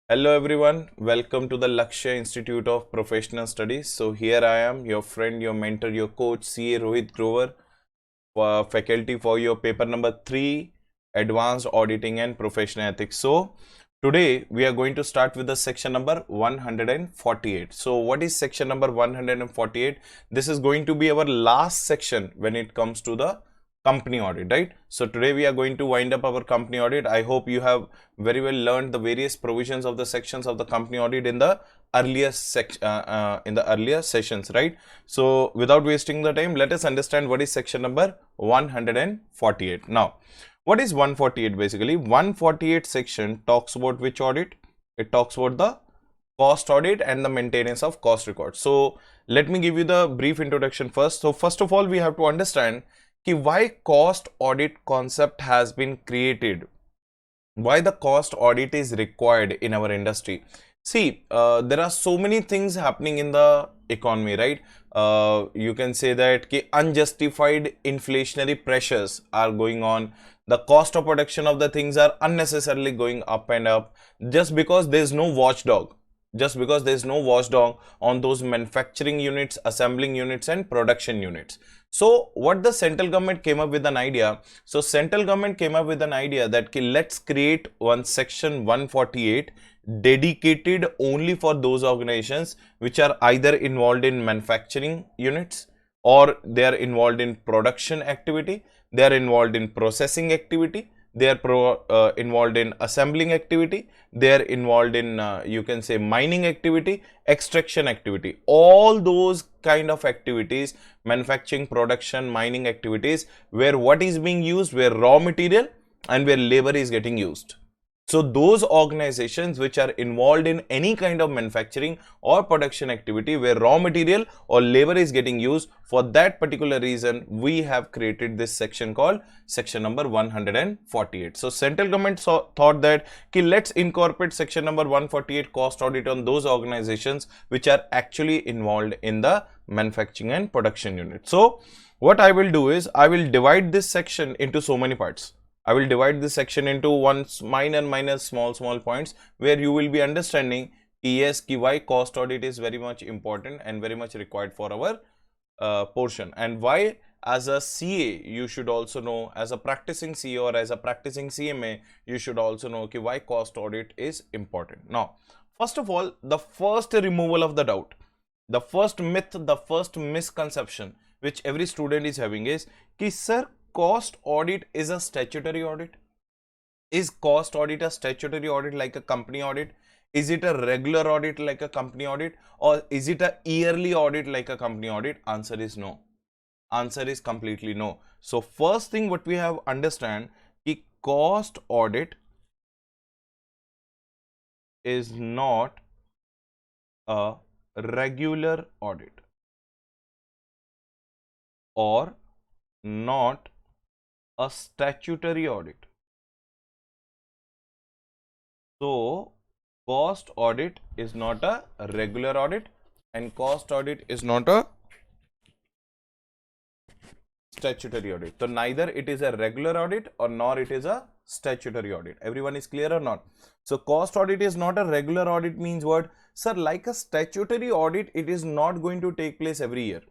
Hello everyone, welcome to the Lakshya Institute of Professional Studies. So here I am, your friend, your mentor, your coach, CA Rohit Grover, faculty for your paper number 3, Advanced Auditing and Professional Ethics. So today we are going to start with the section number 148. So what is section number 148? This is going to be our last section when it comes to the company audit, right? So today we are going to wind up our company audit. I hope you have very well learned the various provisions of the sections of the company audit in the earlier sessions, right? So without wasting the time, let us understand what is section number 148. Now, what is 148 basically? 148 section talks about which audit? It talks about the cost audit and the maintenance of cost records. So let me give you the brief introduction first. So first of all, we have to understand why cost audit concept has been created, why the cost audit is required in our industry. See, there are so many things happening in the economy, right? You can say that unjustified inflationary pressures are going on. The cost of production of the things are unnecessarily going up and up just because there is no watchdog. Just because there is no watchdog on those manufacturing units, assembling units, and production units. So what the central government came up with an idea. So central government came up with an idea that let's create one section 148 dedicated only for those organizations which are either involved in manufacturing units, or they are involved in production activity, they are involved in processing activity, they are involved in assembling activity, they are involved in you can say mining activity, extraction activity, all those kind of activities, manufacturing, production, mining activities, where what is being used, where raw material and where labor is getting used. So those organizations which are involved in any kind of manufacturing or production activity where raw material or labor is getting used, for that particular reason we have created this section called section number 148. So central government thought that let's incorporate section number 148 cost audit on those organizations which are actually involved in the manufacturing and production unit. So what I will do is I will divide this section into so many parts. I will divide this section into one minor small points where you will be understanding yes, why cost audit is very much important and very much required for our portion, and why as a CA you should also know, as a practicing CA or as a practicing CMA you should also know why cost audit is important. Now, first of all, the first removal of the doubt, the first myth, the first misconception which every student is having is sir, cost audit is a statutory audit. Is cost audit a statutory audit like a company audit? Is it a regular audit like a company audit, or is it a yearly audit like a company audit? Answer is no. Answer is completely no. So first thing what we have understand, cost audit is not a regular audit or not a statutory audit. So cost audit is not a regular audit and cost audit is not a statutory audit. So neither it is a regular audit or nor it is a statutory audit. Everyone is clear or not? So cost audit is not a regular audit means what? Sir, like a statutory audit, it is not going to take place every year.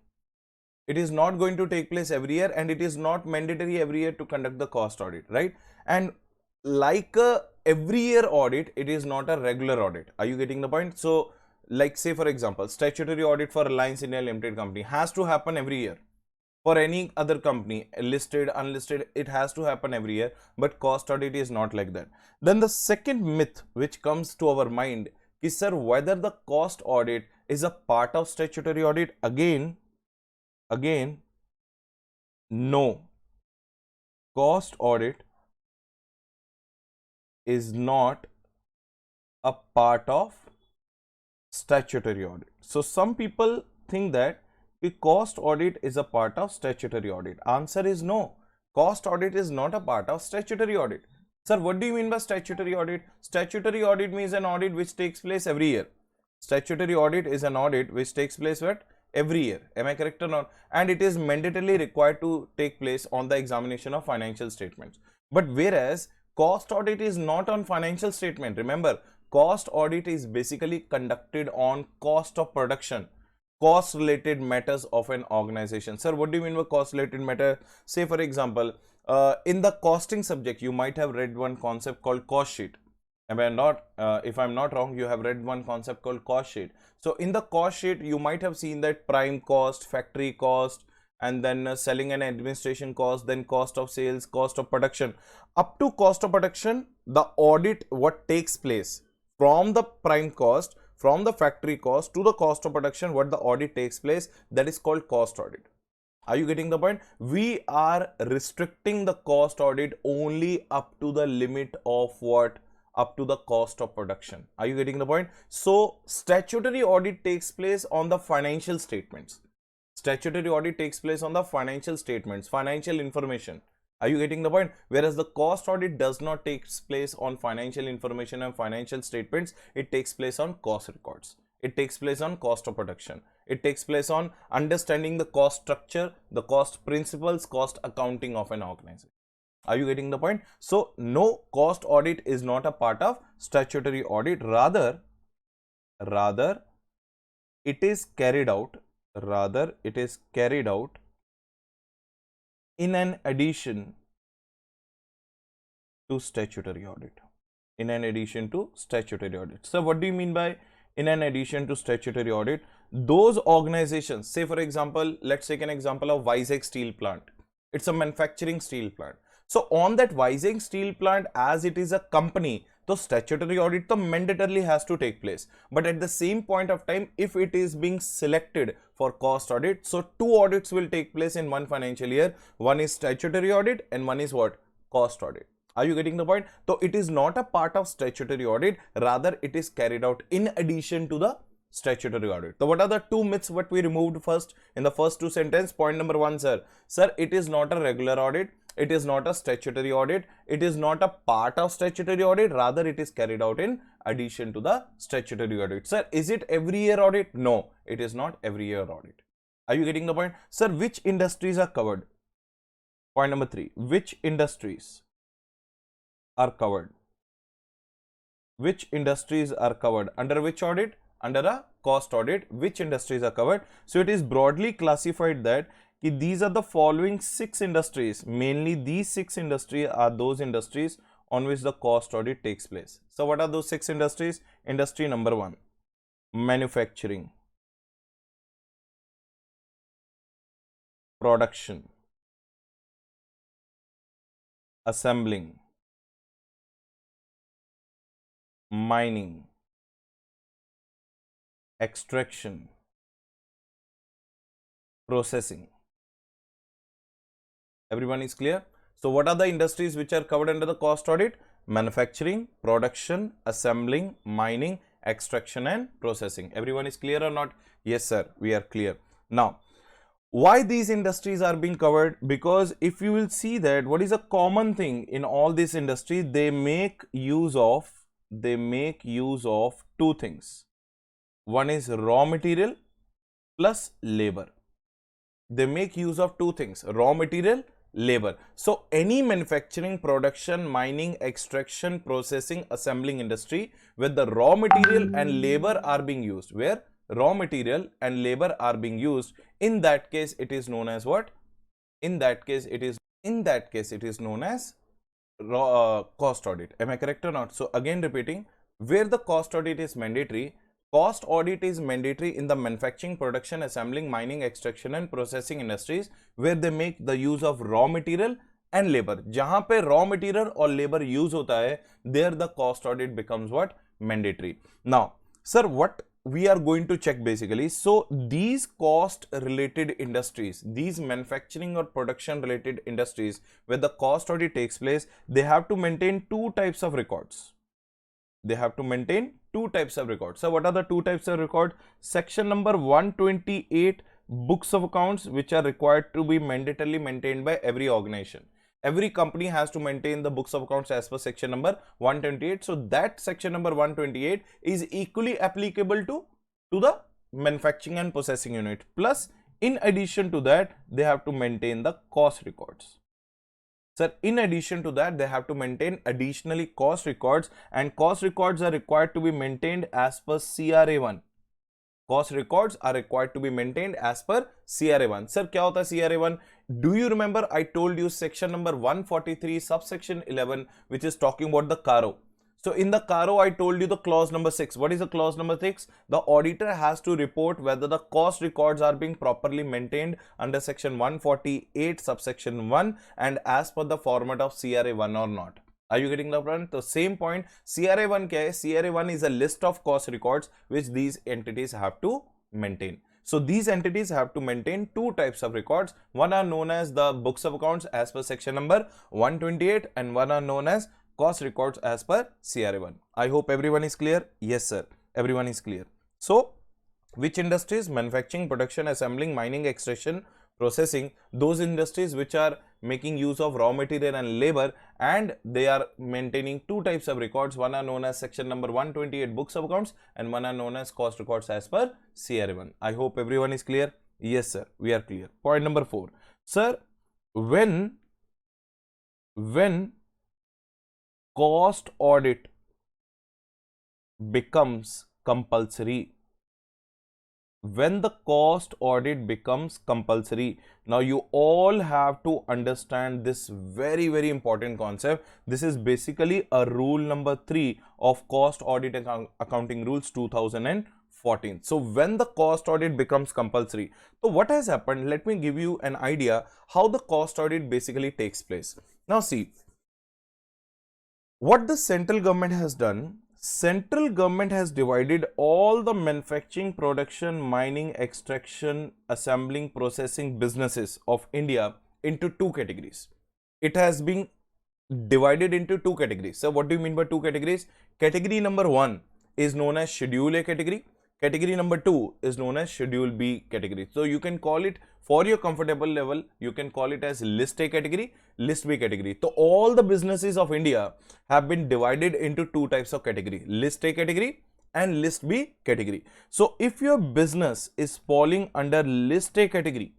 It is not going to take place every year, and it is not mandatory every year to conduct the cost audit, right? And like a every year audit, it is not a regular audit. Are you getting the point? So like say for example, statutory audit for Reliance India Limited company has to happen every year. For any other company, listed, unlisted, it has to happen every year, but cost audit is not like that. Then the second myth which comes to our mind is, sir, whether the cost audit is a part of statutory audit. Again, no. Cost audit is not a part of statutory audit. So some people think that the cost audit is a part of statutory audit. Answer is no. Cost audit is not a part of statutory audit. Sir, what do you mean by statutory audit? Statutory audit means an audit which takes place every year. Statutory audit is an audit which takes place what? Every year. Am I correct or not? And it is mandatorily required to take place on the examination of financial statements. But whereas cost audit is not on financial statement. Remember, cost audit is basically conducted on cost of production, cost related matters of an organization. Sir, what do you mean by cost related matter? Say for example, in the costing subject, you might have read one concept called cost sheet. If I'm not wrong, you have read one concept called cost sheet. So in the cost sheet, you might have seen that prime cost, factory cost, and then selling and administration cost, then cost of sales, cost of production. Up to cost of production, the audit, what takes place from the prime cost, from the factory cost to the cost of production, what the audit takes place, that is called cost audit. Are you getting the point? We are restricting the cost audit only up to the limit of what? Up to the cost of production. Are you getting the point? So statutory audit takes place on the financial statements. Statutory audit takes place on the financial statements, financial information. Are you getting the point? Whereas the cost audit does not take place on financial information and financial statements. It takes place on cost records. It takes place on cost of production. It takes place on understanding the cost structure, the cost principles, cost accounting of an organization. Are you getting the point? So no, cost audit is not a part of statutory audit. Rather it is carried out in an addition to statutory audit. In an addition to statutory audit. So what do you mean by in an addition to statutory audit? Those organizations, say for example, let's take an example of Vizag steel plant. It's a manufacturing steel plant. So on that Vizag steel plant, as it is a company, so statutory audit तो mandatorily has to take place. But at the same point of time, if it is being selected for cost audit, so two audits will take place in one financial year. One is statutory audit and one is what? Cost audit. Are you getting the point? So it is not a part of statutory audit, rather it is carried out in addition to the statutory audit. So what are the two myths what we removed first in the first two sentences? Point number one, sir, it is not a regular audit. It is not a statutory audit. It is not a part of statutory audit. Rather, it is carried out in addition to the statutory audit. Sir, is it every year audit? No, it is not every year audit. Are you getting the point? Sir, which industries are covered? Point number three, which industries are covered? Which industries are covered? Under which audit? Under a cost audit. Which industries are covered? So it is broadly classified that these are the following 6 industries. Mainly these 6 industries are those industries on which the cost audit takes place. So what are those 6 industries? Industry number 1, manufacturing, production, assembling, mining, extraction, processing. Everyone is clear? So what are the industries which are covered under the cost audit? Manufacturing, production, assembling, mining, extraction and processing. Everyone is clear or not? Yes sir, we are clear. Now, why these industries are being covered? Because if you will see that what is a common thing in all these industries, they make use of two things. One is raw material plus labor. They make use of two things, raw material, labor. So any manufacturing, production, mining, extraction, processing, assembling industry where the raw material and labor are being used, where raw material and labor are being used, in that case it is known as what? In that case it is known as cost audit. Am I correct or not? So again repeating, where the cost audit is mandatory, cost audit is mandatory in the manufacturing, production, assembling, mining, extraction and processing industries where they make the use of raw material and labor. जहां पे raw material और labor use होता है, there the cost audit becomes what? Mandatory. Now, sir, what we are going to check basically, so these cost related industries, these manufacturing or production related industries where the cost audit takes place, they have to maintain two types of records. They have to maintain two types of records. So what are the two types of record? Section number 128, books of accounts, which are required to be mandatorily maintained by every organization. Every company has to maintain the books of accounts as per section number 128. So that section number 128 is equally applicable to the manufacturing and processing unit. Plus, in addition to that, they have to maintain the cost records. Sir, in addition to that, they have to maintain additionally cost records, and cost records are required to be maintained as per CRA1. Cost records are required to be maintained as per CRA1. Sir, क्या होता है CRA1? Do you remember I told you section number 143 subsection 11 which is talking about the CARO. So in the CARO, I told you the clause number 6. What is the clause number 6? The auditor has to report whether the cost records are being properly maintained under section 148 subsection 1 and as per the format of CRA1 or not. Are you getting the point? The same point, CRA1 क्या है? CRA1 is a list of cost records which these entities have to maintain. So these entities have to maintain two types of records. One are known as the books of accounts as per section number 128 and one are known as cost records as per CRA1. I hope everyone is clear. Yes, sir. Everyone is clear. So, which industries? Manufacturing, production, assembling, mining, extraction, processing. Those industries which are making use of raw material and labor, and they are maintaining two types of records. One are known as section number 128 books of accounts and one are known as cost records as per CRA1. I hope everyone is clear. Yes, sir. We are clear. Point number 4. Sir, when cost audit becomes compulsory, when the cost audit becomes compulsory, now you all have to understand this very important concept. This is basically a rule number 3 of cost audit accounting rules 2014. So when the cost audit becomes compulsory, so what has happened? Let me give you an idea how the cost audit basically takes place. Now see, what the central government has done, central government has divided all the manufacturing, production, mining, extraction, assembling, processing businesses of India into two categories. It has been divided into two categories. So what do you mean by two categories? Category number 1 is known as Schedule A category. Category number 2 is known as Schedule B category. So you can call it, for your comfortable level, you can call it as List A category, List B category. So all the businesses of India have been divided into two types of category, List A category and List B category. So if your business is falling under List A category,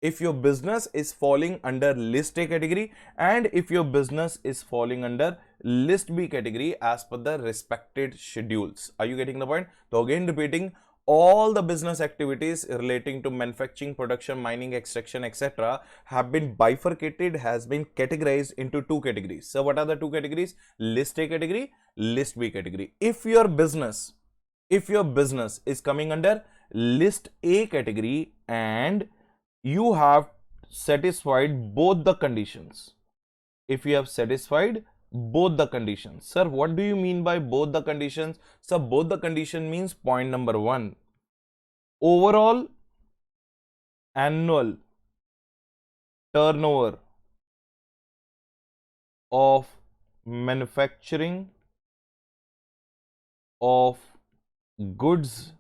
if your business is falling under List A category and if your business is falling under List B category as per the respected schedules. Are you getting the point? So again repeating, all the business activities relating to manufacturing, production, mining, extraction, etc. have been bifurcated, has been categorized into two categories. So what are the two categories? List A category, List B category. If your business is coming under List A category and you have satisfied both the conditions. If you have satisfied both the conditions. Sir, what do you mean by both the conditions? Sir, both the condition means point number 1. Overall annual turnover of manufacturing of goods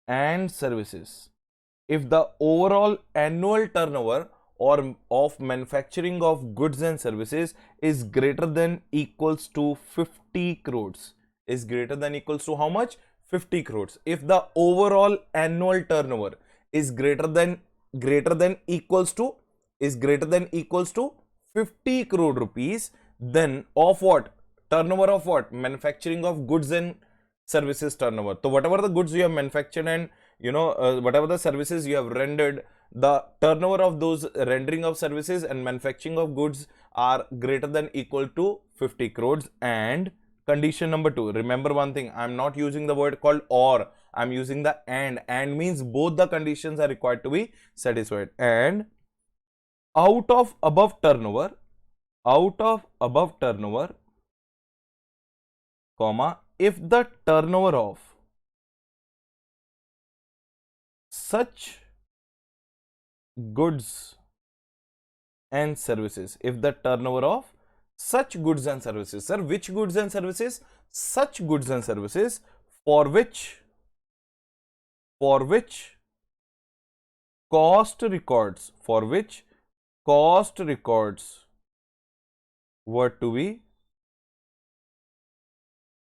and services. If the overall annual turnover or of manufacturing of goods and services is greater than equals to 50 crores, is greater than equals to how much? 50 crores. If the overall annual turnover is greater than equals to 50 crore rupees, then of what? Turnover of what? Manufacturing of goods and services turnover. So whatever the goods you have manufactured and whatever the services you have rendered, the turnover of those rendering of services and manufacturing of goods are greater than equal to 50 crores. And condition number 2, remember one thing, I'm not using the word called or, I'm using the and means both the conditions are required to be satisfied. And out of above turnover, comma, if the turnover of such goods and services, if the turnover of such goods and services, sir, which goods and services? Such goods and services for which cost records were to be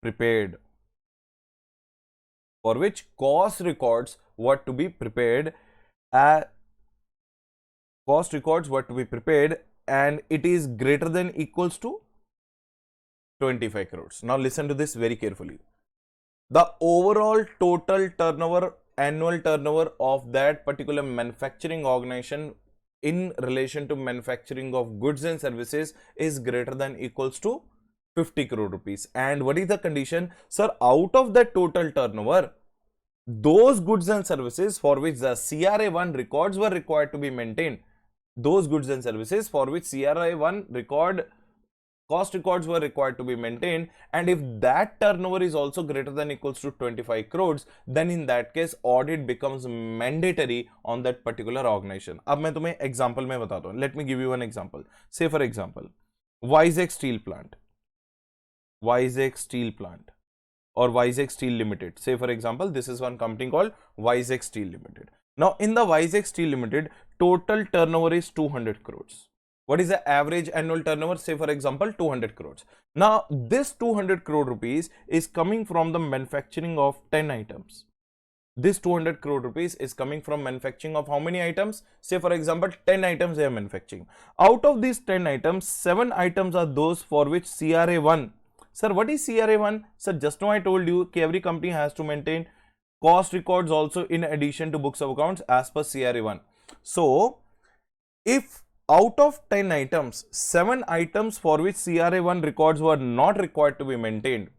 prepared, for which cost records were to be prepared and it is greater than equals to 25 crores. Now listen to this very carefully. The overall total turnover, annual turnover of that particular manufacturing organization in relation to manufacturing of goods and services is greater than equals to 50 crore rupees. And what is the condition? Sir, out of that total turnover, those goods and services for which the CRA1 records were required to be maintained, those goods and services for which CRA1 cost records were required to be maintained, and if that turnover is also greater than equals to 25 crores, then in that case audit becomes mandatory on that particular organization. अब मैं तुम्हें example में बताता हूँ. Let me give you one example. Say for example, Vizag Steel Plant or Vizag Steel Limited. Say for example, this is one company called Vizag Steel Limited. Now in the Vizag Steel Limited, total turnover is 200 crores. What is the average annual turnover? Say for example 200 crores. Now this 200 crore rupees is coming from the manufacturing of 10 items. This 200 crore rupees is coming from manufacturing of how many items? Say for example 10 items they are manufacturing. Out of these 10 items, 7 items are those for which CRA1. Sir, what is CRA1? Sir, just now I told you that every company has to maintain cost records also in addition to books of accounts as per CRA1. So if out of 10 items, 7 items for which CRA1 records were not required to be maintained,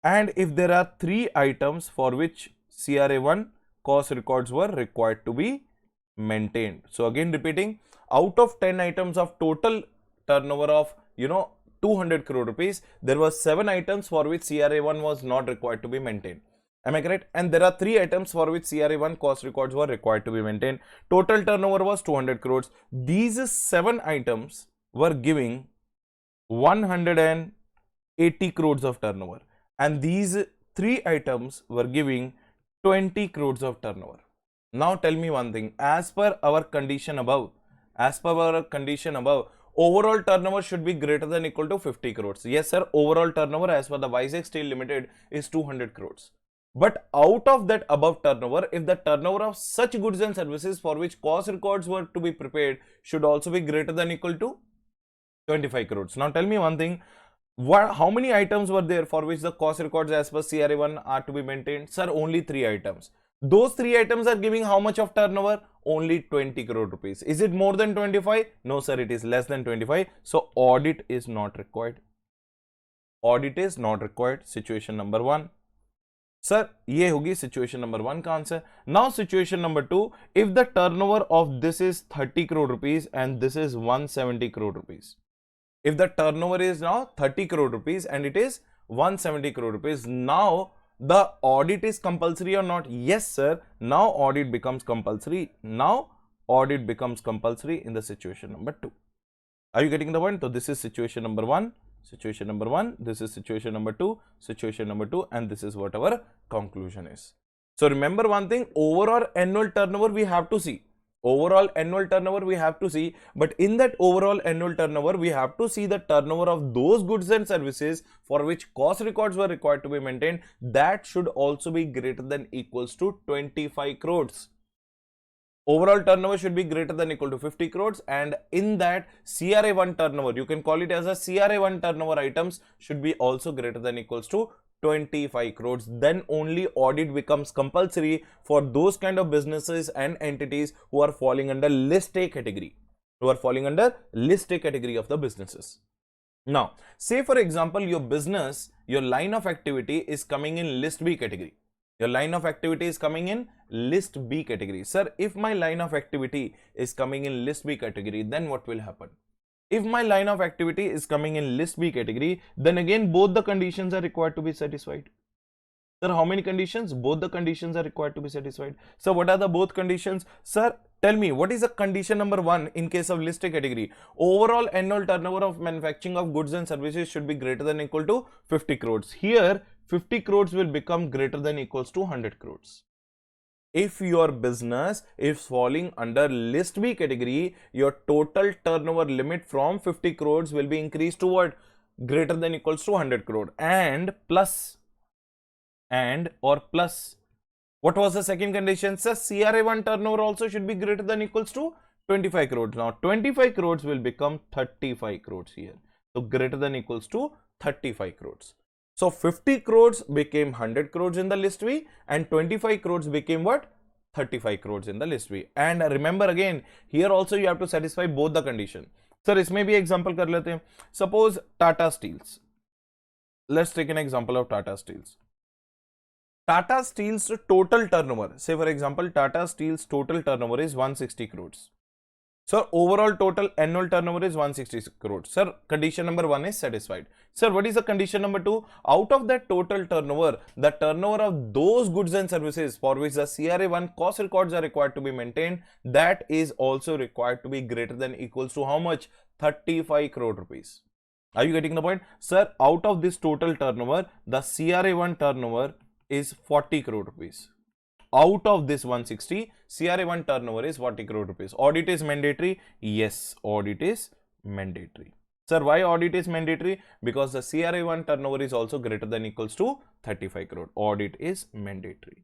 and if there are 3 items for which CRA1 cost records were required to be maintained. So again repeating, out of 10 items of total turnover of 200 crore rupees, there were 7 items for which CRA1 was not required to be maintained. Am I correct? And there are 3 items for which CRA1 cost records were required to be maintained. Total turnover was 200 crores. These 7 items were giving 180 crores of turnover, and these 3 items were giving 20 crores of turnover. Now tell me one thing, as per our condition above, overall turnover should be greater than equal to 50 crores. Yes sir, overall turnover as per the Vizag Steel Limited is 200 crores. But out of that above turnover, if the turnover of such goods and services for which cost records were to be prepared should also be greater than equal to 25 crores. Now tell me one thing, how many items were there for which the cost records as per CRA1 are to be maintained? Sir, only 3 items. Those 3 items are giving how much of turnover? Only 20 crore rupees. Is it more than 25? No sir, it is less than 25. So audit is not required. Audit is not required. Situation number 1. Sir, ये होगी situation number 1 का answer. Now situation number 2, if the turnover of this is 30 crore rupees and this is 170 crore rupees. If the turnover is now 30 crore rupees and it is 170 crore rupees, now the audit is compulsory or not? Yes sir, now audit becomes compulsory. Now audit becomes compulsory in the situation number 2. Are you getting the point? So this is situation number 1. Situation number 1, this is situation number 2, situation number 2, and this is what our conclusion is. So remember one thing, overall annual turnover we have to see. Overall annual turnover we have to see, but in that overall annual turnover we have to see the turnover of those goods and services for which cost records were required to be maintained. That should also be greater than equals to 25 crores. Overall turnover should be greater than equal to 50 crores, and in that CRA1 turnover, you can call it as a CRA1 turnover items, should be also greater than equals to 25 crores. Then only audit becomes compulsory for those kind of businesses and entities who are falling under list A category, of the businesses. Now, say for example, your business, your line of activity is coming in list B category. Your line of activity is coming in list B category. Sir, if my line of activity is coming in list B category, then what will happen? If my line of activity is coming in list B category, then again both the conditions are required to be satisfied. Sir, how many conditions? Both the conditions are required to be satisfied. So what are the both conditions? Sir, tell me, what is the condition number 1 in case of list A category? Overall annual turnover of manufacturing of goods and services should be greater than equal to 50 crores. Here 50 crores will become greater than equals to 100 crores. If your business is falling under list B category, your total turnover limit from 50 crores will be increased to what? Greater than equals to 100 crore and plus. What was the second condition? Sir, CRA1 turnover also should be greater than equals to 25 crores. Now 25 crores will become 35 crores here. So greater than equals to 35 crores. So 50 crores became 100 crores in the list V, and 25 crores became what? 35 crores in the list V. And remember again, here also you have to satisfy both the condition. Sir, इसमें भी example कर लेते हैं. Suppose Tata Steels. Let's take an example of Tata Steels. Tata Steel's total turnover, say for example, Tata Steel's total turnover is 160 crores. Sir, overall total annual turnover is 160 crores. Sir, condition number 1 is satisfied. Sir, what is the condition number 2? Out of that total turnover, the turnover of those goods and services for which the CRA1 cost records are required to be maintained, that is also required to be greater than equals to how much? 35 crore rupees. Are you getting the point? Sir, out of this total turnover, the CRA1 turnover is 40 crore rupees. Out of this 160, CRA1 turnover is 40 crore rupees. Audit is mandatory? Yes, audit is mandatory. Sir, why audit is mandatory? Because the CRA1 turnover is also greater than equals to 35 crore. Audit is mandatory.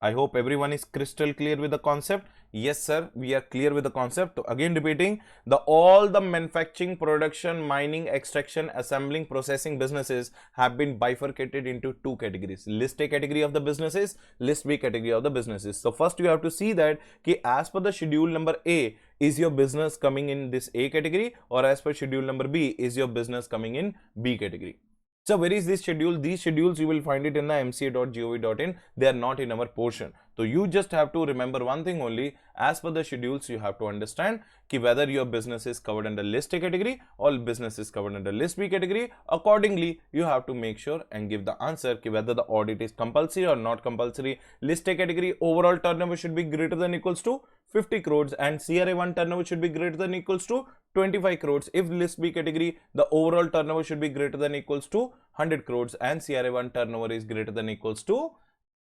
I hope everyone is crystal clear with the concept. Yes, sir, we are clear with the concept. Again repeating, all the manufacturing, production, mining, extraction, assembling, processing businesses have been bifurcated into two categories. List A category of the businesses, List B category of the businesses. So first you have to see that as per the schedule number A, is your business coming in this A category, or as per schedule number B, is your business coming in B category. So where is this schedule? These schedules you will find it in the mca.gov.in. They are not in our portion. So you just have to remember one thing only. As per the schedules, you have to understand whether your business is covered under List A category or business is covered under List B category. Accordingly, you have to make sure and give the answer whether the audit is compulsory or not compulsory. List A category overall turnover should be greater than equals to 50 crores and CRA1 turnover should be greater than equals to 25 crores. If List B category, the overall turnover should be greater than equals to 100 crores and CRA1 turnover is greater than equals to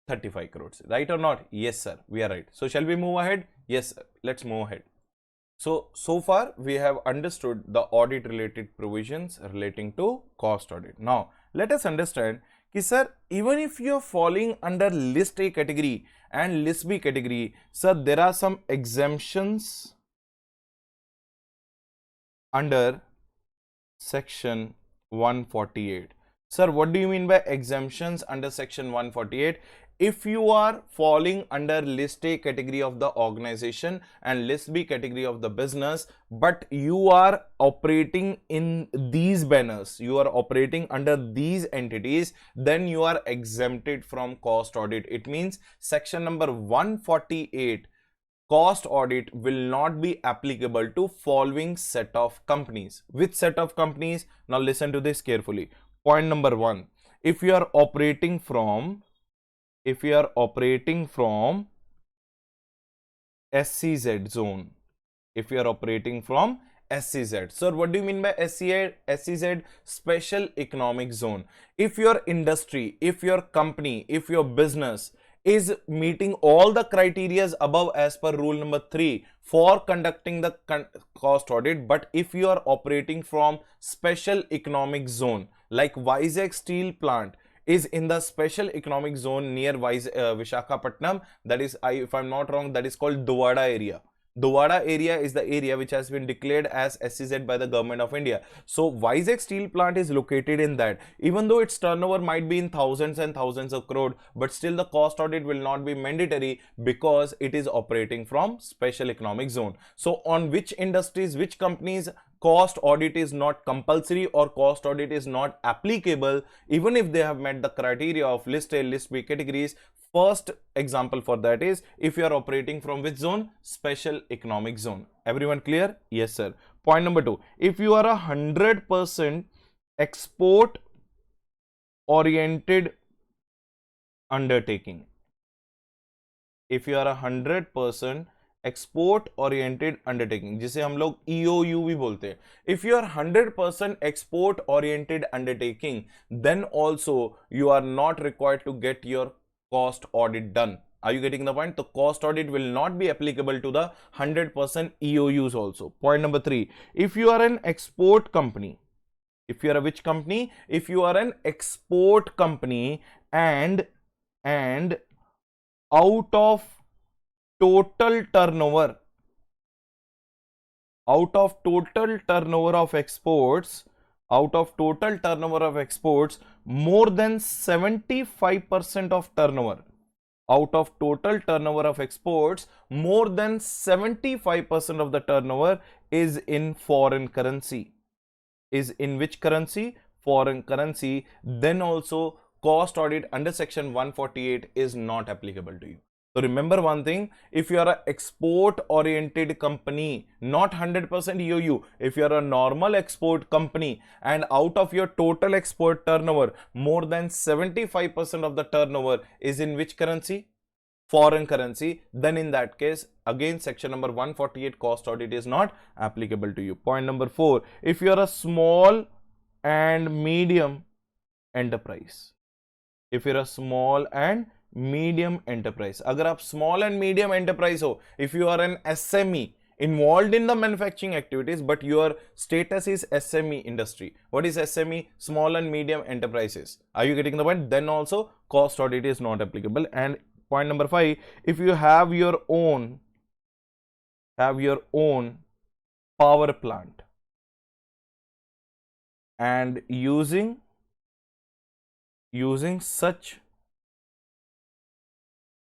35 crores. Right or not? Yes, sir. We are right. So shall we move ahead? Yes, sir. Let's move ahead. So far we have understood the audit related provisions relating to cost audit. Now let us understand कि sir, even if you are falling under List A category and List B category, sir, there are some exemptions under section 148. Sir, what do you mean by exemptions under section 148? If you are falling under List A category of the organization and List B category of the business, but you are operating in these banners, you are operating under these entities, then you are exempted from cost audit. It means section number 148 cost audit will not be applicable to following set of companies. Which set of companies? Now listen to this carefully. Point number 1, if you are operating from SCZ zone, if you are operating from SCZ. Sir, what do you mean by SCZ? Special economic zone. If your industry, if your company, if your business is meeting all the criteria above as per rule number 3 for conducting the cost audit, but if you are operating from special economic zone, like Vizag steel plant is in the special economic zone near Visakhapatnam, that is, if I'm not wrong, that is called Dowada area. Dowada area is the area which has been declared as SCZ by the government of India. So Vizag steel plant is located in that. Even though its turnover might be in thousands and thousands of crore, but still the cost audit will not be mandatory because it is operating from special economic zone. So on which industries, which companies cost audit is not compulsory or cost audit is not applicable, even if they have met the criteria of List A, List B categories. First example for that is if you are operating from which zone? Special economic zone. Everyone clear? Yes, sir. Point number 2, if you are 100% export oriented undertaking, if you are 100% export oriented undertaking, जिसे हम लोग EOU भी बोलते हैं, if you are 100% export oriented undertaking, then also you are not required to get your cost audit done. Are you getting the point? The cost audit will not be applicable to the 100% EOUs also. Point number 3, if you are an export company, if you are a which company? If you are an export company and out of total turnover, out of total turnover of exports, more than 75% of turnover, out of total turnover of exports, more than 75% of the turnover is in foreign currency. Is in which currency? Foreign currency. Then also cost audit under section 148 is not applicable to you. So remember one thing, if you are an export oriented company, not 100% EOU, if you are a normal export company and out of your total export turnover, more than 75% of the turnover is in which currency? Foreign currency, then in that case, again section number 148 cost audit is not applicable to you. Point number 4, if you are a small and medium enterprise, if you're a small and medium enterprise, अगर आप small and medium enterprise हो, if you are an SME involved in the manufacturing activities but your status is SME industry, what is SME? Small and medium enterprises. Are you getting the point? Then also cost audit is not applicable. And point number 5, if you have your own power plant and using such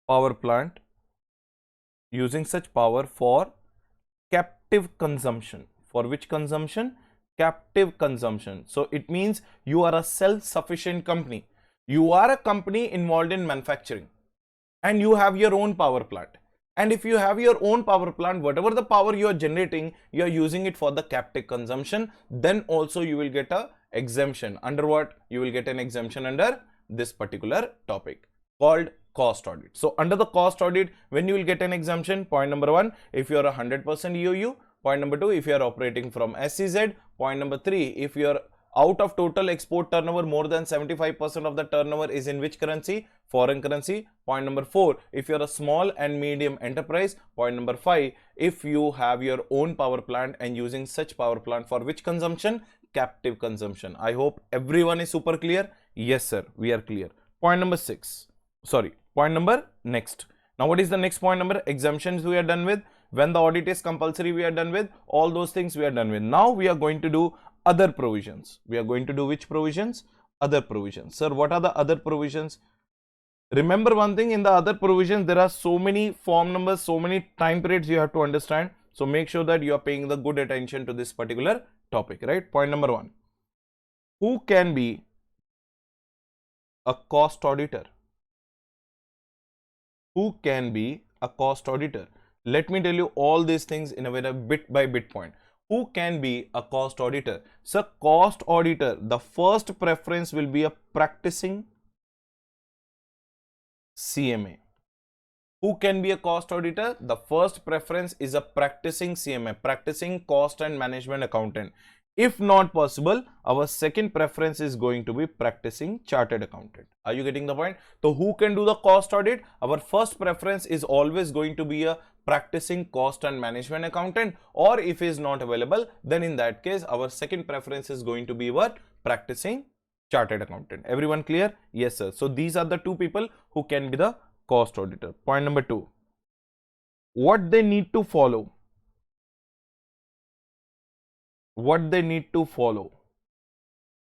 power plant, using such power for captive consumption. For which consumption? Captive consumption. So it means you are a self-sufficient company. You are a company involved in manufacturing and you have your own power plant. And if you have your own power plant, whatever the power you are generating, you are using it for the captive consumption, then also you will get a exemption. Under what? You will get an exemption under this particular topic called cost audit. So under the cost audit, when you will get an exemption, point number 1, if you are 100% EOU. Point number 2, if you are operating from SEZ. Point number 3, if you are out of total export turnover, more than 75% of the turnover is in which currency? Foreign currency. Point number 4, if you are a small and medium enterprise. Point number 5, if you have your own power plant and using such power plant for which consumption? Captive consumption. I hope everyone is super clear. Yes sir, we are clear. Point number 6, sorry, point number next. Now what is the next point number? Exemptions we are done with. When the audit is compulsory, we are done with. All those things we are done with. Now we are going to do other provisions. We are going to do which provisions? Other provisions. Sir, what are the other provisions? Remember one thing, in the other provisions, there are so many form numbers, so many time periods you have to understand. So make sure that you are paying the good attention to this particular topic, right? Point number 1. Who can be a cost auditor? Who can be a cost auditor? Let me tell you all these things in a very bit by bit point. Who can be a cost auditor? So cost auditor, the first preference will be a practicing CMA. Who can be a cost auditor? The first preference is a practicing CMA, practicing cost and management accountant. If not possible, our second preference is going to be practicing chartered accountant. Are you getting the point? So who can do the cost audit? Our first preference is always going to be a practicing cost and management accountant, or if is not available, then in that case our second preference is going to be what? Practicing chartered accountant. Everyone clear? Yes sir. So these are the two people who can be the cost auditor. Point number 2, what they need to follow. What they need to follow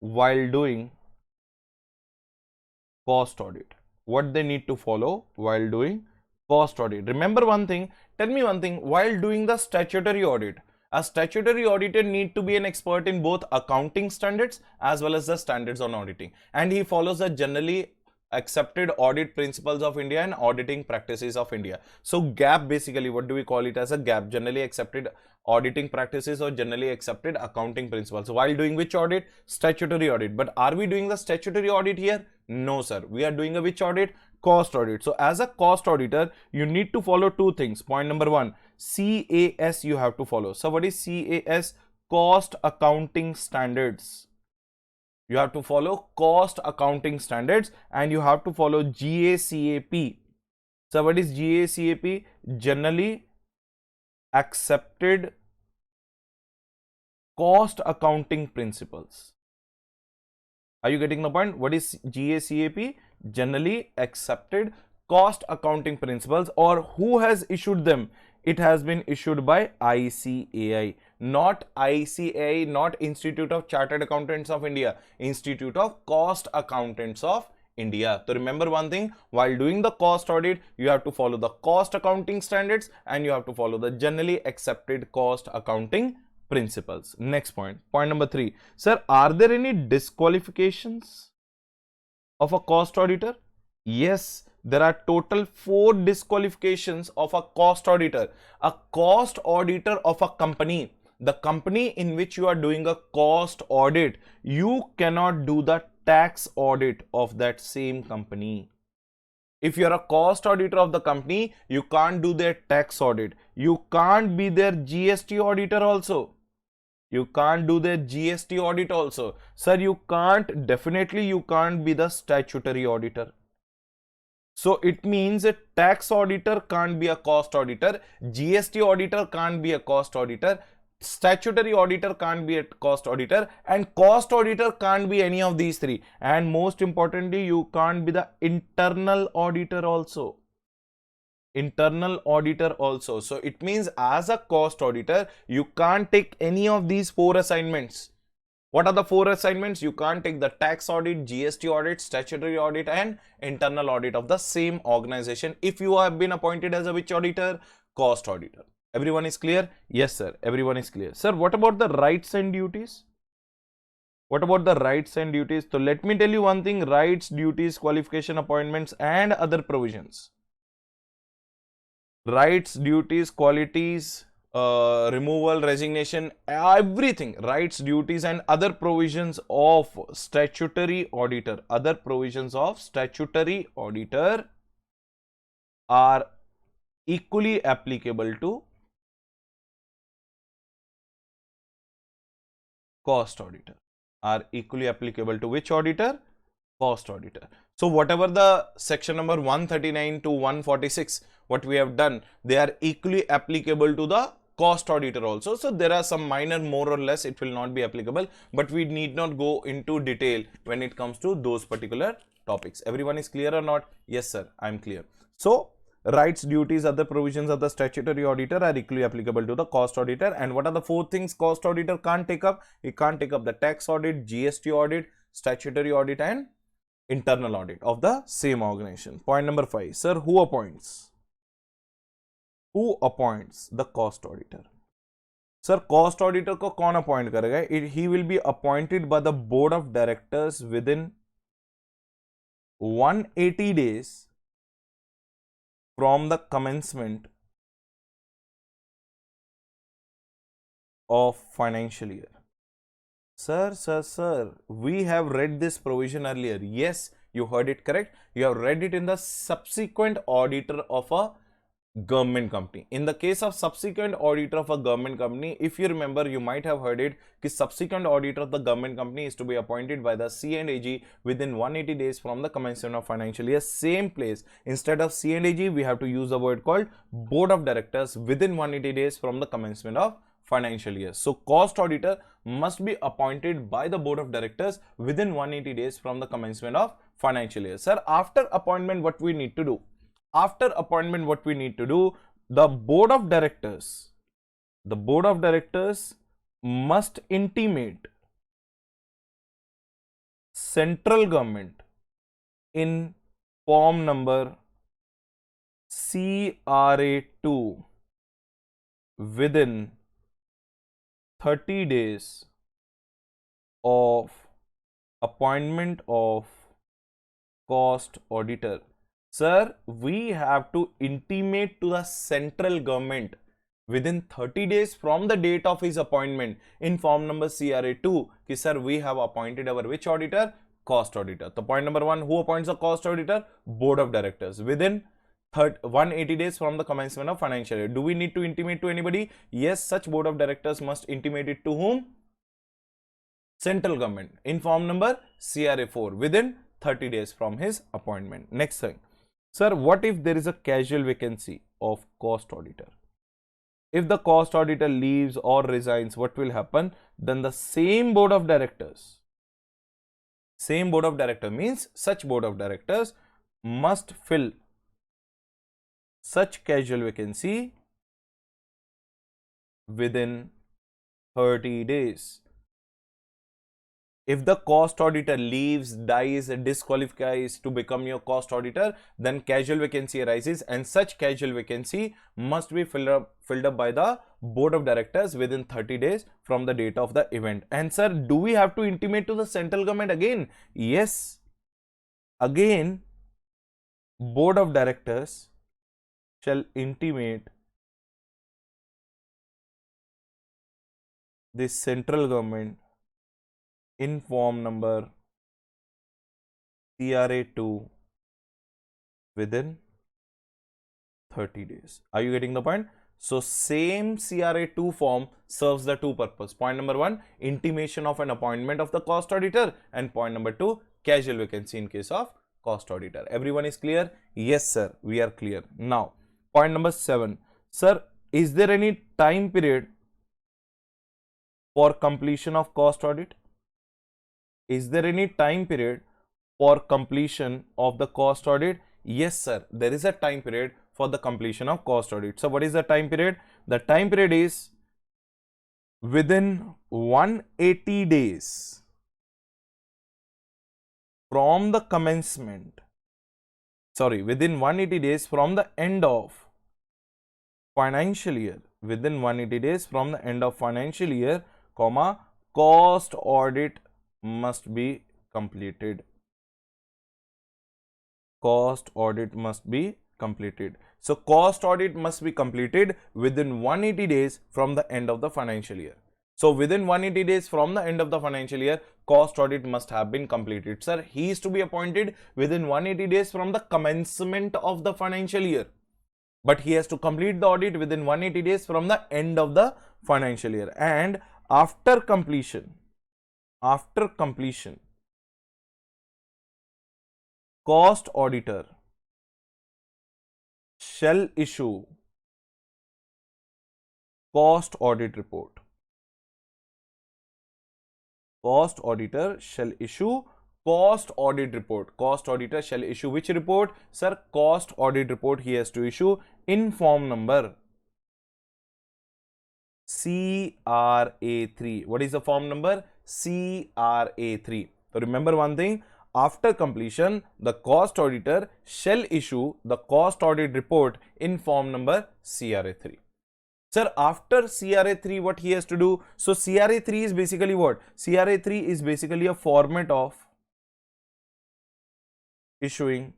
while doing cost audit. What they need to follow while doing cost audit. Remember one thing, tell me one thing, while doing the statutory audit, a statutory auditor need to be an expert in both accounting standards as well as the standards on auditing, and he follows the generally accepted audit principles of India and auditing practices of India. So GAAP, basically what do we call it as a GAAP? Generally accepted auditing practices or generally accepted accounting principles. So while doing which audit? Statutory audit. But are we doing the statutory audit here? No sir, we are doing a which audit? Cost audit. So as a cost auditor, you need to follow two things. Point number 1, CAS you have to follow. So what is CAS? Cost accounting standards. You have to follow cost accounting standards, and you have to follow GAAP. So what is GAAP? Generally accepted cost accounting principles. Are you getting the point? What is GAAP? Generally accepted cost accounting principles. Or who has issued them? It has been issued by ICAI, not ICAI, not Institute of Chartered Accountants of India, Institute of Cost Accountants of India. So remember one thing, while doing the cost audit, you have to follow the cost accounting standards and you have to follow the generally accepted cost accounting principles. Next point, point number 3. Sir, are there any disqualifications of a cost auditor? Yes, there are total 4 disqualifications of a cost auditor. A cost auditor of a company, the company in which you are doing a cost audit, you cannot do the tax audit of that same company. If you are a cost auditor of the company, you can't do their tax audit. You can't be their GST auditor also. You can't do their GST audit also. Sir, you can't, definitely you can't be the statutory auditor. So it means a tax auditor can't be a cost auditor, GST auditor can't be a cost auditor, statutory auditor can't be a cost auditor, and cost auditor can't be any of these 3. And most importantly, you can't be the internal auditor also. Internal auditor also. So it means as a cost auditor, you can't take any of these 4 assignments. What are the 4 assignments? You can't take the tax audit, GST audit, statutory audit, and internal audit of the same organization if you have been appointed as a which auditor? Cost auditor. Everyone is clear? Yes, sir. Everyone is clear. Sir, what about the rights and duties? What about the rights and duties? So let me tell you one thing, rights, duties, qualification, appointments, and other provisions. Rights, duties, qualities, removal, resignation, everything, rights, duties, and other provisions of statutory auditor, other provisions of statutory auditor are equally applicable to cost auditor, are equally applicable to which auditor? Cost auditor. So whatever the section number 139 to 146, what we have done, they are equally applicable to the cost auditor also. So there are some minor, more or less, it will not be applicable, but we need not go into detail when it comes to those particular topics. Everyone is clear or not? Yes, sir, I am clear. So rights, duties, other provisions of the statutory auditor are equally applicable to the cost auditor. And what are the 4 things cost auditor can't take up? He can't take up the tax audit, GST audit, statutory audit, and internal audit of the same organization. Point number 5. Sir, who appoints? Who appoints the cost auditor? Sir, cost auditor को कौन appoint करेगा? He will be appointed by the board of directors within 180 days from the commencement of financial year. Sir, we have read this provision earlier. Yes, you heard it correct. You have read it in the subsequent auditor of a government company. In the case of subsequent auditor of a government company, if you remember, you might have heard it, that subsequent auditor of the government company is to be appointed by the C&AG within 180 days from the commencement of financial year. Same place. Instead of C&AG, we have to use the word called board of directors within 180 days from the commencement of financial year. So cost auditor must be appointed by the board of directors within 180 days from the commencement of financial year. Sir, after appointment, what we need to do? After appointment, what we need to do? The board of directors must intimate central government in form number CRA2 within 30 days of appointment of cost auditor. Sir, we have to intimate to the central government within 30 days from the date of his appointment in form number CRA2 कि sir, we have appointed our which auditor? Cost auditor. So point number 1, who appoints the cost auditor? Board of directors within 180 days from the commencement of financial year. Do we need to intimate to anybody? Yes, such board of directors must intimate it to whom? Central government in form number CRA4 within 30 days from his appointment. Next thing. Sir, what if there is a casual vacancy of cost auditor? If the cost auditor leaves or resigns, what will happen? Then the same board of directors means such board of directors must fill such casual vacancy within 30 days. If the cost auditor leaves, dies, disqualifies to become your cost auditor, then casual vacancy arises, and such casual vacancy must be filled up by the board of directors within 30 days from the date of the event. And sir, do we have to intimate to the central government again? Yes. Again, board of directors shall intimate the central government in form number CRA2 within 30 days. Are you getting the point? So same CRA2 form serves the two purposes. Point number 1, intimation of an appointment of the cost auditor, and point number 2, casual vacancy in case of cost auditor. Everyone is clear? Yes sir, we are clear. Now point number 7, sir, is there any time period for completion of cost audit? Is there any time period for completion of the cost audit? Yes sir, there is a time period for the completion of cost audit. So what is the time period? The time period is within 180 days from the commencement, within 180 days from the end of financial year, within 180 days from the end of financial year, comma, cost audit must be completed. Cost audit must be completed. So cost audit must be completed within 180 days from the end of the financial year. So within 180 days from the end of the financial year, cost audit must have been completed. Sir, he is to be appointed within 180 days from the commencement of the financial year, but he has to complete the audit within 180 days from the end of the financial year. And after completion, cost auditor shall issue cost audit report. Cost auditor shall issue cost audit report. Cost auditor shall issue which report? Sir, cost audit report he has to issue in form number CRA3. What is the form number? CRA3. So remember one thing, after completion, the cost auditor shall issue the cost audit report in form number CRA3. Sir, after CRA3, what he has to do? So CRA3 is basically what? CRA3 is basically a format of issuing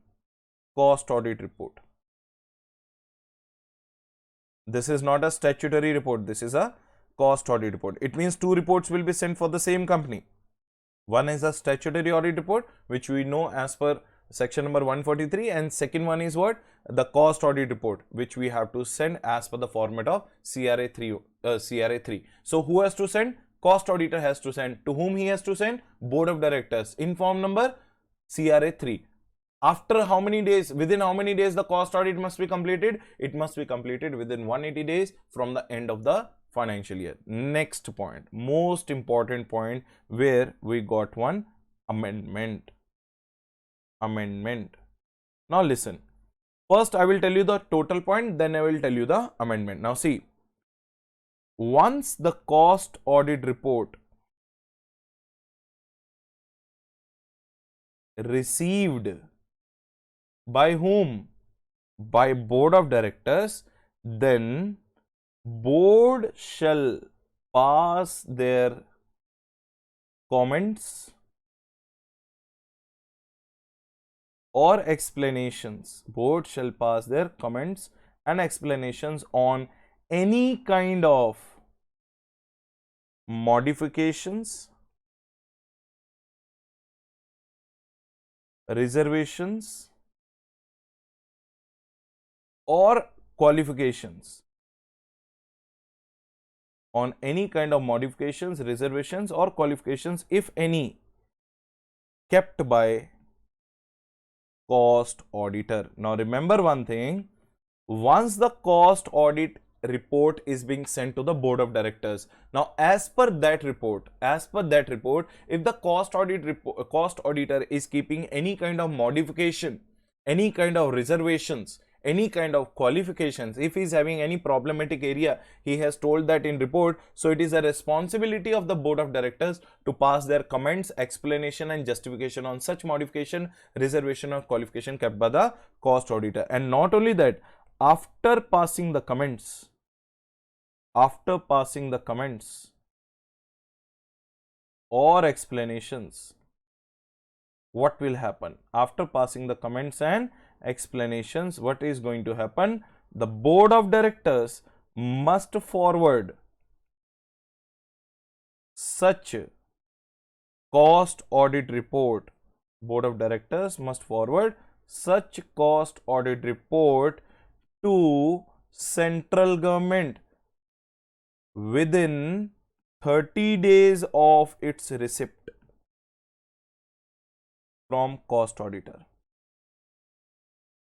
cost audit report. This is not a statutory report, this is a cost audit report. It means two reports will be sent for the same company. One is a statutory audit report, which we know as per section number 143, and second one is what? The cost audit report, which we have to send as per the format of CRA3. So who has to send? Cost auditor has to send. To whom he has to send? Board of directors in form number CRA3. After how many days? Within how many days the cost audit must be completed? It must be completed within 180 days from the end of the financial year. Next point, most important point, where we got one amendment. Now listen, first I will tell you the total point, then I will tell you the amendment. Now see, once the cost audit report received by whom? By board of directors, then board shall pass their comments or explanations. Board shall pass their comments and explanations on any kind of modifications, reservations, or qualifications. On any kind of modifications, reservations, or qualifications, if any, kept by cost auditor. Now remember one thing, once the cost audit report is being sent to the board of directors, now as per that report, if the cost auditor is keeping any kind of modification, any kind of reservations, any kind of qualifications, if he is having any problematic area, he has told that in report. So it is a responsibility of the board of directors to pass their comments, explanation and justification on such modification, reservation or qualification kept by the cost auditor. And not only that, after passing the comments or explanations, what will happen? After passing the comments and explanations, what is going to happen? The board of directors must forward such cost audit report. Board of directors must forward such cost audit report to central government within 30 days of its receipt from cost auditor.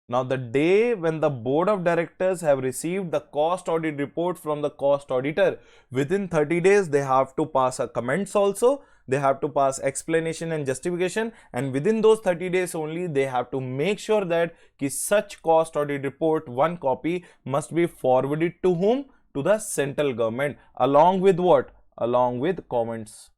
Now, the day when the board of directors have received the cost audit report from the cost auditor, within 30 days they have to pass a comments also, they have to pass explanation and justification, and within those 30 days only they have to make sure that such cost audit report, one copy, must be forwarded to whom? To the central government, along with what? Along with comments.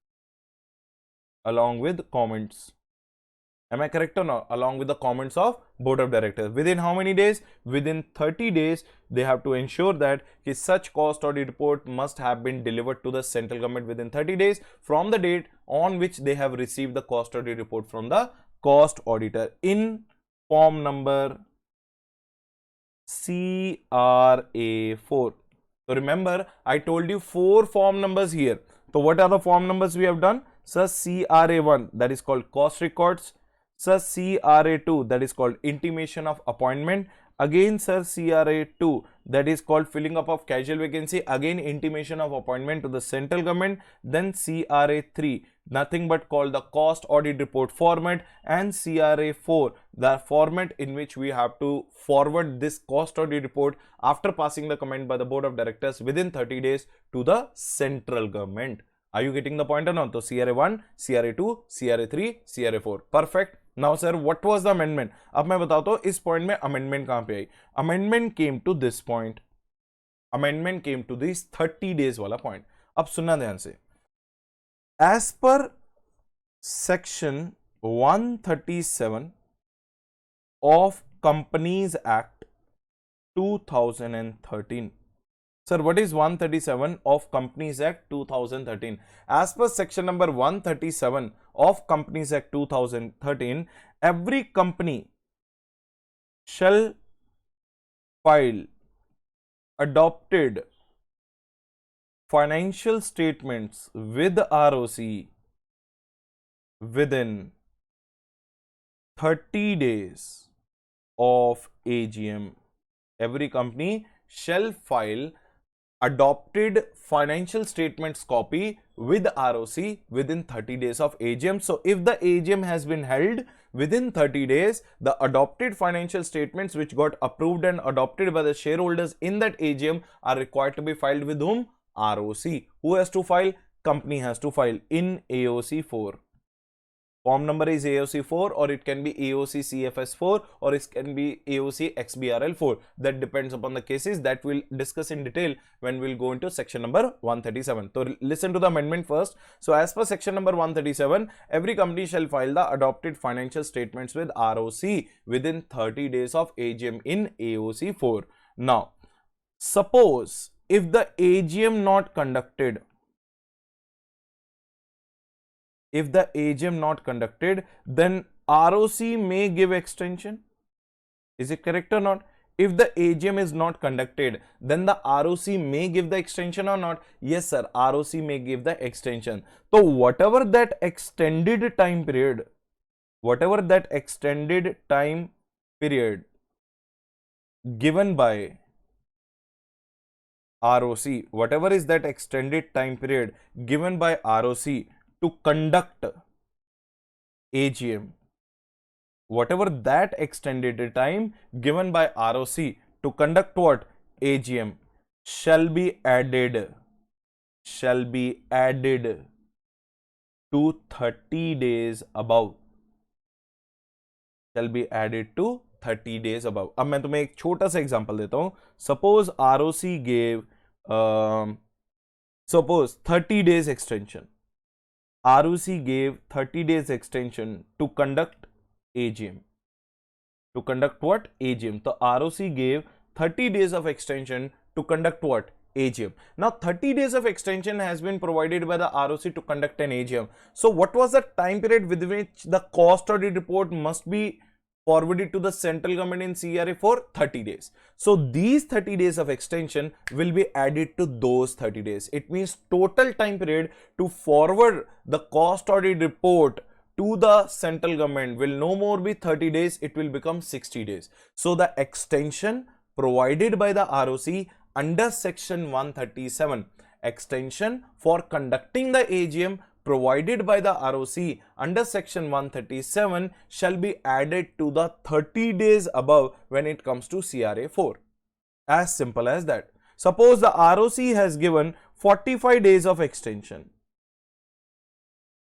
Am I correct or not? Along with the comments of board of directors. Within how many days? Within 30 days, they have to ensure that such cost audit report must have been delivered to the central government within 30 days from the date on which they have received the cost audit report from the cost auditor in form number CRA4. So remember, I told you 4 form numbers here. So what are the form numbers we have done? So CRA1, that is called cost records. Sir, CRA2, that is called intimation of appointment. Again, sir, CRA2, that is called filling up of casual vacancy. Again, intimation of appointment to the central government. Then CRA3, nothing but called the cost audit report format. And CRA4, the format in which we have to forward this cost audit report after passing the comment by the board of directors within 30 days to the central government. Are you getting the point or not? So CRA1, CRA2, CRA3, CRA4. Perfect. Now sir, what was the amendment? अब मैं बताता हूँ इस point में amendment कहाँ पे आई? Amendment came to this point. Amendment came to this 30 days वाला point. अब सुनना ध्यान से. As per section 137 of Companies Act 2013. Sir, what is 137 of Companies Act 2013? As per section number 137 of Companies Act 2013, every company shall file adopted financial statements with ROC within 30 days of AGM. Every company shall file adopted financial statements copy with ROC within 30 days of AGM. So if the AGM has been held within 30 days, the adopted financial statements which got approved and adopted by the shareholders in that AGM are required to be filed with whom? ROC. Who has to file? Company has to file in AOC 4. Form number is AOC 4, or it can be AOC CFS 4, or it can be AOC XBRL 4. That depends upon the cases that we'll discuss in detail when we'll go into section number 137. So listen to the amendment first. So as per section number 137, every company shall file the adopted financial statements with ROC within 30 days of AGM in AOC 4. Now, suppose if the AGM not conducted, then ROC may give extension. Is it correct or not? If the AGM is not conducted, then the ROC may give the extension or not? Yes, sir. ROC may give the extension. So whatever that extended time period given by ROC, whatever is that extended time period given by ROC to conduct AGM, whatever that extended time given by ROC to conduct what? AGM shall be added to 30 days above. Shall be added to 30 days above. अब मैं तुम्हें एक छोटा सा example देता हूं. Suppose ROC gave suppose 30 days extension. ROC gave 30 days extension to conduct AGM. To conduct what? AGM. So ROC gave 30 days of extension to conduct what? AGM. Now 30 days of extension has been provided by the ROC to conduct an AGM. So what was the time period with which the cost audit report must be forwarded to the central government in CRA for 30 days. So these 30 days of extension will be added to those 30 days. It means total time period to forward the cost audit report to the central government will no more be 30 days, it will become 60 days. So the extension provided by the ROC under section 137, extension for conducting the AGM provided by the ROC under section 137 shall be added to the 30 days above when it comes to CRA 4. As simple as that. Suppose the ROC has given 45 days of extension.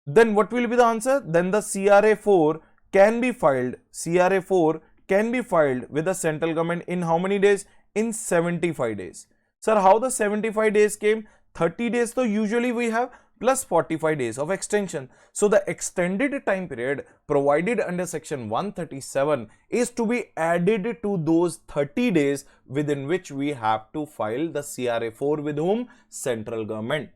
Then what will be the answer? Then the CRA 4 can be filed. CRA 4 can be filed with the central government in how many days? In 75 days. Sir, how the 75 days came? 30 days so usually we have plus 45 days of extension. So the extended time period provided under section 137 is to be added to those 30 days within which we have to file the CRA 4 with whom? Central government.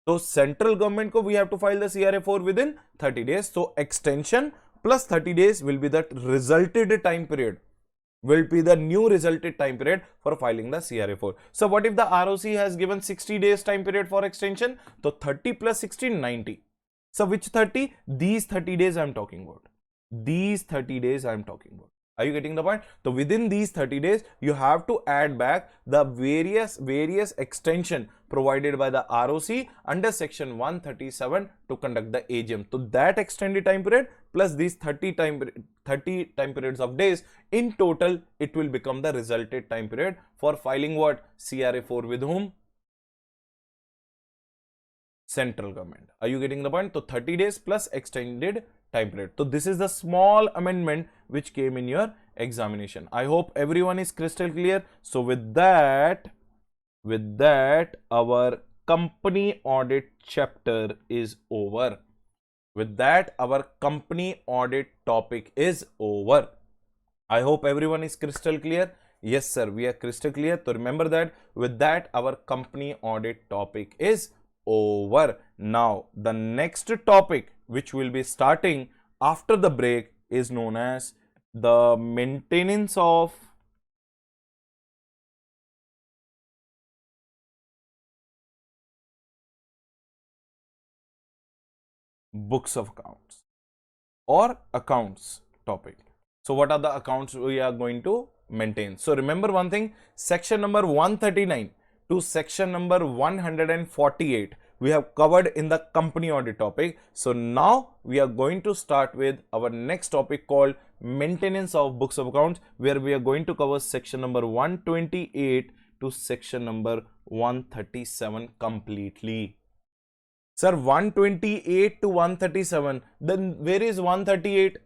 So central government ko we have to file the CRA 4 within 30 days. So extension plus 30 days will be the resulted time period. Will be the new resulted time period for filing the CRA 4. So what if the ROC has given 60 days time period for extension? So 30 plus 60, 90. So which 30? These 30 days I am talking about. These 30 days I am talking about. Are you getting the point? So within these 30 days, you have to add back the various extension provided by the ROC under section 137 to conduct the AGM. So that extended time period plus these 30 time periods of days, in total, it will become the resulted time period for filing what? CRA 4 with whom? Central government. Are you getting the point? So 30 days plus extended time period. So this is the small amendment which came in your examination. I hope everyone is crystal clear. So with that our company audit chapter is over. With that our company audit topic is over. I hope everyone is crystal clear. Yes sir, we are crystal clear. So remember that with that our company audit topic is over. Now the next topic which will be starting after the break is known as the maintenance of books of accounts or accounts topic. So what are the accounts we are going to maintain? So remember one thing, section number 139 to section number 148 we have covered in the company audit topic. So now we are going to start with our next topic called maintenance of books of accounts, where we are going to cover section number 128 to section number 137 completely. Sir, 128 to 137, then where is 138?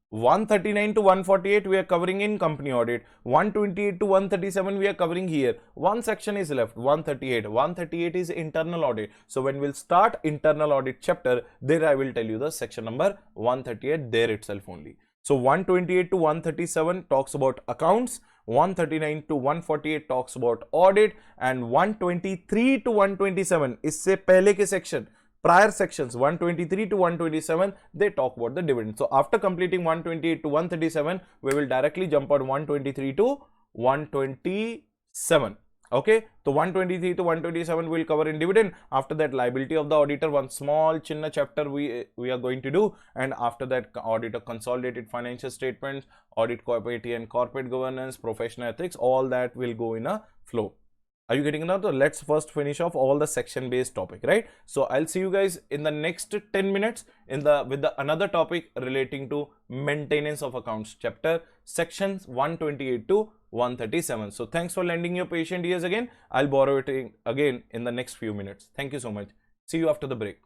139 to 148 we are covering in company audit. 128 to 137 we are covering here. One section is left, 138. 138 is internal audit. So when we'll start internal audit chapter, there I will tell you the section number 138 there itself only. So 128 to 137 talks about accounts, 139 to 148 talks about audit, and 123 to 127 इससे पहले के section, prior sections 123 to 127 they talk about the dividend. So after completing 128 to 137 we will directly jump on 123 to 127. Okay, so 123 to 127 will cover in dividend. After that, liability of the auditor, one small chinna chapter we are going to do, and after that auditor consolidated financial statements, audit corporate and corporate governance, professional ethics, all that will go in a flow. Are you getting it now? So let's first finish off all the section based topic, right? So I'll see you guys in the next 10 minutes with another topic relating to maintenance of accounts chapter, sections 128 to 137. So thanks for lending your patient ears again. I'll borrow it again in the next few minutes. Thank you so much. See you after the break.